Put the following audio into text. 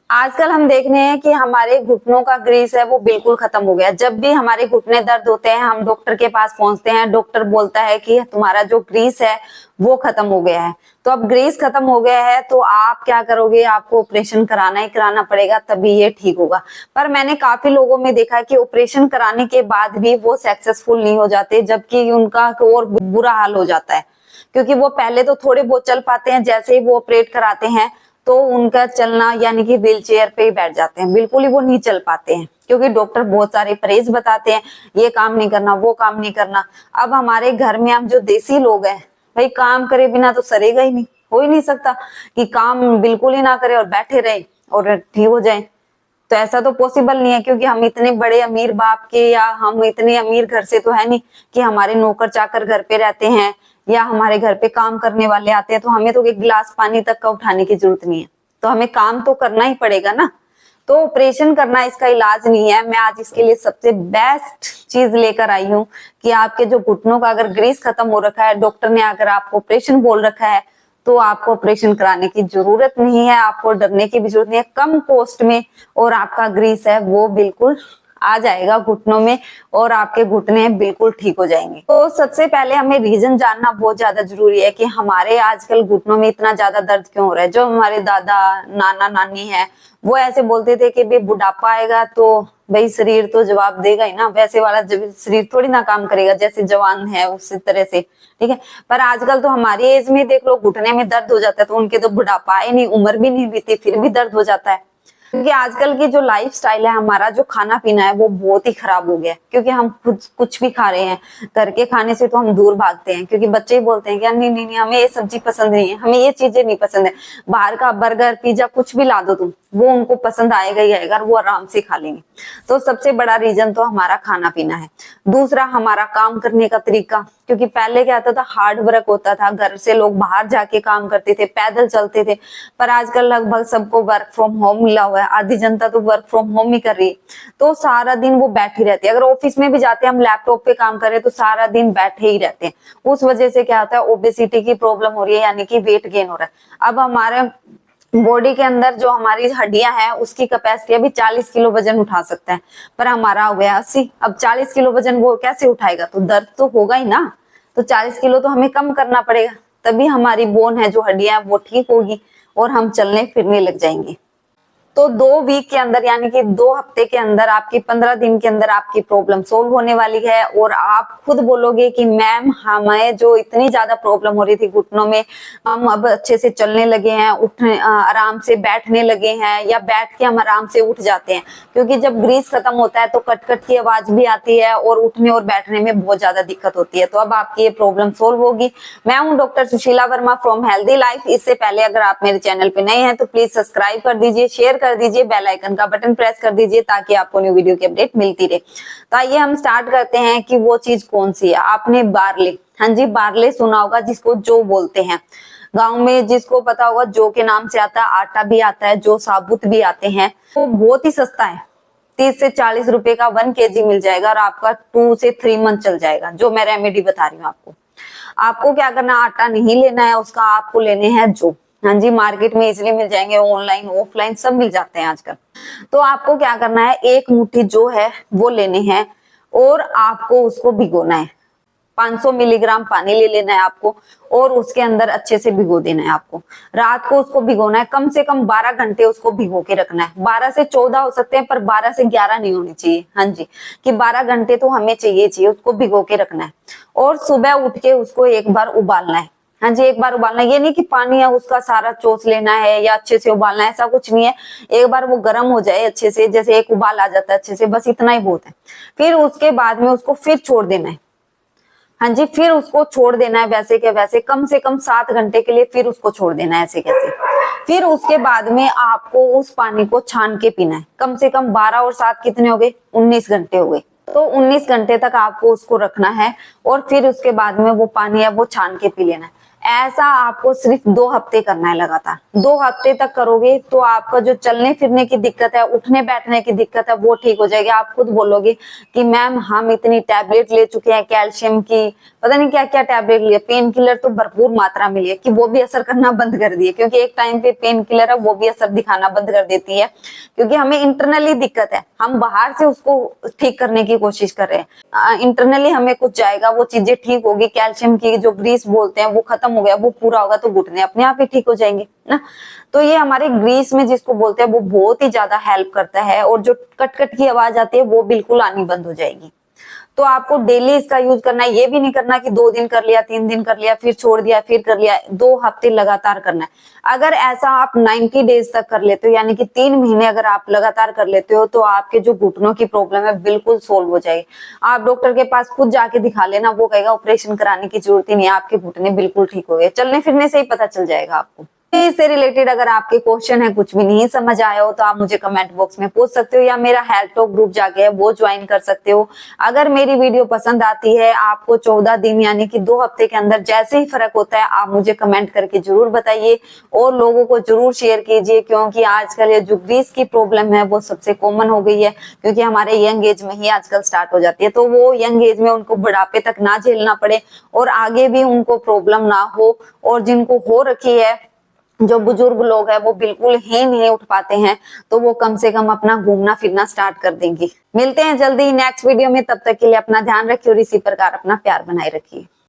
आजकल हम देख रहे हैं कि हमारे घुटनों का ग्रीस है वो बिल्कुल खत्म हो गया। जब भी हमारे घुटने दर्द होते हैं हम डॉक्टर के पास पहुंचते हैं, डॉक्टर बोलता है कि तुम्हारा जो ग्रीस है वो खत्म हो गया है। तो अब ग्रीस खत्म हो गया है तो आप क्या करोगे, आपको ऑपरेशन कराना ही कराना पड़ेगा, तभी ये ठीक होगा। पर मैंने काफी लोगों में देखा है कि ऑपरेशन कराने के बाद भी वो सक्सेसफुल नहीं हो जाते, जबकि उनका और बुरा हाल हो जाता है। क्योंकि वो पहले तो थोड़े बहुत चल पाते हैं, जैसे ही वो ऑपरेट कराते हैं तो उनका चलना यानी कि व्हील चेयर पे ही बैठ जाते हैं, बिल्कुल ही वो नहीं चल पाते हैं। क्योंकि डॉक्टर बहुत सारे परहेज बताते हैं, ये काम नहीं करना, वो काम नहीं करना। अब हमारे घर में हम जो देसी लोग हैं, भाई काम करे बिना तो सरेगा ही नहीं, हो ही नहीं सकता कि काम बिल्कुल ही ना करे और बैठे रहे और ठीक हो जाए। तो ऐसा तो पॉसिबल नहीं है, क्योंकि हम इतने बड़े अमीर बाप के या हम इतने अमीर घर से तो है नहीं कि हमारे नौकर चाकर घर पे रहते हैं या हमारे घर पे काम करने वाले आते हैं तो हमें तो एक गिलास पानी तक का उठाने की जरूरत नहीं है। तो हमें काम तो करना ही पड़ेगा ना। तो ऑपरेशन करना इसका इलाज नहीं है। मैं आज इसके लिए सबसे बेस्ट चीज लेकर आई हूँ कि आपके जो घुटनों का अगर ग्रीस खत्म हो रखा है, डॉक्टर ने अगर आपको ऑपरेशन बोल रखा है, तो आपको ऑपरेशन कराने की जरूरत नहीं है, आपको डरने की भी जरूरत नहीं है। कम कॉस्ट में और आपका ग्रीस है वो बिल्कुल आ जाएगा घुटनों में और आपके घुटने बिल्कुल ठीक हो जाएंगे। तो सबसे पहले हमें रीजन जानना बहुत ज्यादा जरूरी है कि हमारे आजकल घुटनों में इतना ज्यादा दर्द क्यों हो रहा है। जो हमारे दादा नाना नानी है वो ऐसे बोलते थे कि भाई बुढ़ापा आएगा तो भाई शरीर तो जवाब देगा ही ना, वैसे वाला शरीर थोड़ी ना काम करेगा जैसे जवान है उसी तरह से, ठीक है। पर आजकल तो हमारी एज में देख लो घुटने में दर्द हो जाता है, तो उनके तो बुढ़ापा आए नहीं, उम्र भी नहीं बीती फिर भी दर्द हो जाता है। क्योंकि आजकल की जो लाइफ स्टाइल है, हमारा जो खाना पीना है वो बहुत ही खराब हो गया है। क्योंकि हम खुद कुछ भी खा रहे हैं, घर के खाने से तो हम दूर भागते हैं। क्योंकि बच्चे ही बोलते हैं कि नहीं नहीं नहीं हमें ये सब्जी पसंद नहीं है, हमें ये चीजें नहीं पसंद है। बाहर का बर्गर पिज्जा कुछ भी ला दो तुम, वो उनको पसंद आएगा ही आएगा, वो आराम से खा लेंगे। तो सबसे बड़ा रीजन तो हमारा खाना पीना है। दूसरा हमारा काम करने का तरीका। क्योंकि पहले क्या होता था, हार्ड वर्क होता था, घर से लोग बाहर जाके काम करते थे, पैदल चलते थे। पर आजकल लगभग सबको वर्क फ्रॉम होम मिला हुआ है, आधी जनता तो वर्क फ्रॉम होम ही कर रही है। तो सारा दिन वो बैठी रहती है। अगर ऑफिस में भी जाते हैं हम लैपटॉप पे काम कर रहे हैं तो सारा दिन बैठे ही रहते हैं। उस वजह से क्या होता है, ओबेसिटी की प्रॉब्लम हो रही है, यानी कि वेट गेन हो रहा है। अब हमारे बॉडी के अंदर जो हमारी हड्डियां हैं उसकी कैपेसिटी अभी 40 किलो वजन उठा सकता है, पर हमारा हो गया 80। अब 40 किलो वजन वो कैसे उठाएगा, तो दर्द तो होगा ही ना। तो 40 किलो तो हमें कम करना पड़ेगा, तभी हमारी बोन है जो हड्डियां वो ठीक होगी और हम चलने फिरने लग जाएंगे। तो 2 वीक के अंदर यानी कि 2 हफ्ते के अंदर, आपकी 15 दिन के अंदर आपकी प्रॉब्लम सोल्व होने वाली है। और आप खुद बोलोगे कि मैम हमें जो इतनी ज्यादा प्रॉब्लम हो रही थी घुटनों में, हम अब अच्छे से चलने लगे हैं, उठने आराम से बैठने लगे हैं, या बैठ के हम आराम से उठ जाते हैं। क्योंकि जब ग्रीस खत्म होता है तो कट कट की आवाज भी आती है और उठने और बैठने में बहुत ज्यादा दिक्कत होती है। तो अब आपकी ये प्रॉब्लम सोल्व होगी। मैं हूँ doctor Sushila Verma from healthy life. इससे पहले अगर आप मेरे चैनल पे नए हैं तो प्लीज सब्सक्राइब कर दीजिए, शेयर कर दीजिए, बेल आइकन का बटन प्रेस कर दीजिए ताकि आपको न्यू वीडियो की अपडेट मिलती रहे। तो आइए हम स्टार्ट करते हैं कि वो चीज कौन सी है। आपने बार्ले, हाँ जी बार्ले सुना होगा, जिसको जौ बोलते हैं। गांव में जिसको पता होगा जौ के नाम से आता है, आटा भी आता है, जौ साबुत भी आते हैं। वो बहुत ही सस्ता है, 30 से 40 रुपए का 1 kg मिल जाएगा और आपका 2 से 3 मंथ चल जाएगा। जो मैं रेमेडी बता रही हूँ आपको, आपको क्या करना, आटा नहीं लेना है उसका, आपको लेने हैं जौ। हाँ जी मार्केट में इजिली मिल जाएंगे, ऑनलाइन ऑफलाइन सब मिल जाते हैं आजकल। तो आपको क्या करना है, 1 मुट्ठी जो है वो लेने हैं और आपको उसको भिगोना है। 500 मिलीग्राम पानी ले लेना है आपको और उसके अंदर अच्छे से भिगो देना है आपको। रात को उसको भिगोना है, कम से कम 12 घंटे उसको भिगो के रखना है। 12 से 14 हो सकते हैं पर 12 से 11 नहीं होनी चाहिए। हाँ जी कि 12 घंटे तो हमें चाहिए उसको भिगो के रखना है। और सुबह उठ के उसको एक बार उबालना है। हाँ जी एक बार उबालना है, ये नहीं कि पानी है उसका सारा चोस लेना है या अच्छे से उबालना है, ऐसा कुछ नहीं है। एक बार वो गर्म हो जाए अच्छे से, जैसे एक उबाल आ जाता है अच्छे से, बस इतना ही बहुत है। फिर उसके बाद में उसको फिर छोड़ देना है। हाँ जी फिर उसको छोड़ देना है वैसे के वैसे, कम से कम 7 घंटे के लिए फिर उसको छोड़ देना है ऐसे कैसे। फिर उसके बाद में आपको उस पानी को छान के पीना है। कम से कम 12 और 7 कितने हो गए, 19 घंटे हो गए। तो 19 घंटे तक आपको उसको रखना है और फिर उसके बाद में वो पानी है वो छान के पी लेना है। ऐसा आपको सिर्फ 2 हफ्ते करना है लगातार। 2 हफ्ते तक करोगे तो आपका जो चलने फिरने की दिक्कत है, उठने बैठने की दिक्कत है, वो ठीक हो जाएगी। आप खुद बोलोगे कि मैम हम इतनी टैबलेट ले चुके हैं कैल्शियम की, पता नहीं क्या क्या टैबलेट लिए, पेन किलर तो भरपूर मात्रा में लिए कि वो भी असर करना बंद कर दिए, क्योंकि एक टाइम पे पेन किलर है वो भी असर दिखाना बंद कर देती है, क्योंकि हमें इंटरनली दिक्कत है, हम बाहर से उसको ठीक करने की कोशिश कर रहे हैं। इंटरनली हमें कुछ जाएगा, वो चीजें ठीक होगी, कैल्शियम की जो ग्रीस बोलते हैं वो खत्म हो गया, वो पूरा होगा तो घुटने अपने आप ही ठीक हो जाएंगे ना। तो ये हमारे ग्रीस में जिसको बोलते हैं वो बहुत ही ज्यादा हेल्प करता है, और जो कट कट की आवाज आती है वो बिल्कुल आनी बंद हो जाएगी। तो आपको डेली इसका यूज करना है, ये भी नहीं करना कि 2 दिन कर लिया, 3 दिन कर लिया, फिर छोड़ दिया, फिर कर लिया। 2 हफ्ते लगातार करना है। अगर ऐसा आप 90 डेज तक कर लेते हो, यानी कि 3 महीने अगर आप लगातार कर लेते हो, तो आपके जो घुटनों की प्रॉब्लम है बिल्कुल सोल्व हो जाएगी। आप डॉक्टर के पास खुद जाके दिखा लेना, वो कहेगा ऑपरेशन कराने की जरूरत ही नहीं है, आपके घुटने बिल्कुल ठीक हो गए। चलने फिरने से ही पता चल जाएगा आपको। इससे रिलेटेड अगर आपके क्वेश्चन है, कुछ भी नहीं समझ आया हो, तो आप मुझे कमेंट बॉक्स में पूछ सकते हो, या मेरा हेल्थ टॉक ग्रुप जाके है वो ज्वाइन कर सकते हो। अगर मेरी वीडियो पसंद आती है, आपको 14 दिन यानी कि 2 हफ्ते के अंदर जैसे ही फर्क होता है, आप मुझे कमेंट करके जरूर बताइए, और लोगों को जरूर शेयर कीजिए, क्योंकि आजकल ये जो ग्रीस की प्रॉब्लम है वो सबसे कॉमन हो गई है, क्योंकि हमारे यंग एज में ही आजकल स्टार्ट हो जाती है। तो वो यंग एज में उनको बुढ़ापे तक ना झेलना पड़े, और आगे भी उनको प्रॉब्लम ना हो। और जिनको हो रखी है, जो बुजुर्ग लोग हैं वो बिल्कुल ही नहीं उठ पाते हैं, तो वो कम से कम अपना घूमना फिरना स्टार्ट कर देंगे। मिलते हैं जल्दी नेक्स्ट वीडियो में, तब तक के लिए अपना ध्यान रखिए और इसी प्रकार अपना प्यार बनाए रखिए।